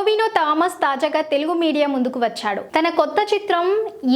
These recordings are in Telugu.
టోవినో థామస్ తాజాగా తెలుగు మీడియా ముందుకు వచ్చాడు. తన కొత్త చిత్రం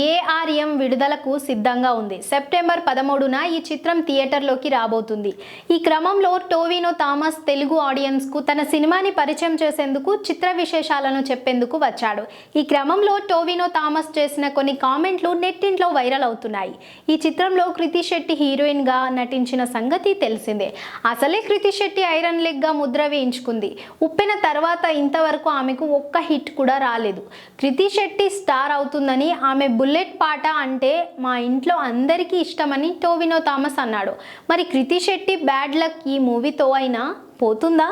ఏఆర్ఎం విడుదలకు సిద్ధంగా ఉంది. సెప్టెంబర్ 13న ఈ చిత్రం థియేటర్లోకి రాబోతుంది. ఈ క్రమంలో టోవినో థామస్ తెలుగు ఆడియన్స్ కు తన సినిమాని పరిచయం చేసేందుకు చిత్ర విశేషాలను చెప్పేందుకు వచ్చాడు. ఈ క్రమంలో టోవినో థామస్ చేసిన కొన్ని కామెంట్లు నెట్టింట్లో వైరల్ అవుతున్నాయి. ఈ చిత్రంలో కృతి శెట్టి హీరోయిన్ గా నటించిన సంగతి తెలిసిందే. అసలే కృతి శెట్టి ఐరన్ లెగ్ గా ముద్ర వేయించుకుంది. ఉప్పెన తర్వాత ఇంతవరకు ఆమెకు ఒక్క హిట్ కూడా రాలేదు. కృతి శెట్టి స్టార్ అవుతుందని, ఆమె బుల్లెట్ పాట అంటే మా ఇంట్లో అందరికీ ఇష్టమని టోవినో థామస్ అన్నాడు. మరి కృతి శెట్టి బ్యాడ్ లక్ ఈ మూవీతో అయినా పోతుందా?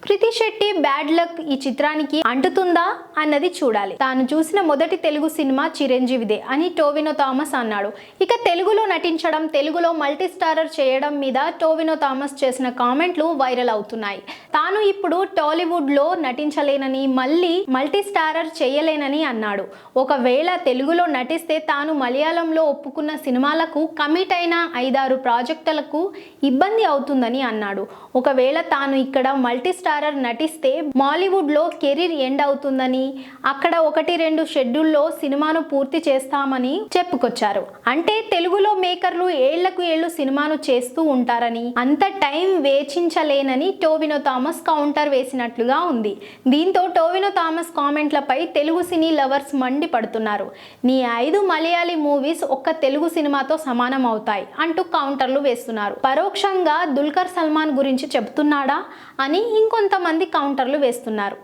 కృతి శెట్టి బ్యాడ్ లక్ ఈ చిత్రానికి అంటుతుందా అన్నది చూడాలి. తాను చూసిన మొదటి తెలుగు సినిమా చిరంజీవిదే అని టోవినో థామస్ అన్నాడు. ఇక తెలుగులో నటించడం, తెలుగులో మల్టీ స్టారర్ చేయడం మీద టోవినో థామస్ చేసిన కామెంట్లు వైరల్ అవుతున్నాయి. తాను ఇప్పుడు టాలీవుడ్ లో నటించలేనని, మళ్ళీ మల్టీ స్టారర్ చేయలేనని అన్నాడు. ఒకవేళ తెలుగులో నటిస్తే తాను మలయాళంలో ఒప్పుకున్న సినిమాలకు కమిట్ అయిన 5-6 ప్రాజెక్టులకు ఇబ్బంది అవుతుందని అన్నాడు. ఒకవేళ తాను ఇక్కడ మల్టీ స్టారర్ నటిస్తే మాలీవుడ్ లో కెరీర్ ఎండ్ అవుతుందని, అక్కడ 1-2 షెడ్యూల్లో సినిమాను పూర్తి చేస్తామని చెప్పుకొచ్చారు. అంటే తెలుగులో మేకర్లు ఏళ్లకు ఏళ్లు సినిమాను చేస్తూ ఉంటారని, అంత టైం వేచించలేనని టోవినో థామస్ కౌంటర్ వేసినట్లుగా ఉంది. దీంతో Tovino Thomas కామెంట్లపై Telugu cine lovers మండిపడుతున్నారు. నీ 5 మలయాళీ మూవీస్ ఒక్క తెలుగు సినిమాతో సమానం అవుతాయి అంటూ కౌంటర్లు వేస్తున్నారు. పరోక్షంగా దుల్కర్ సల్మాన్ గురించి చెబుతున్నాడా అని ఇంకొంతమంది కౌంటర్లు వేస్తున్నారు.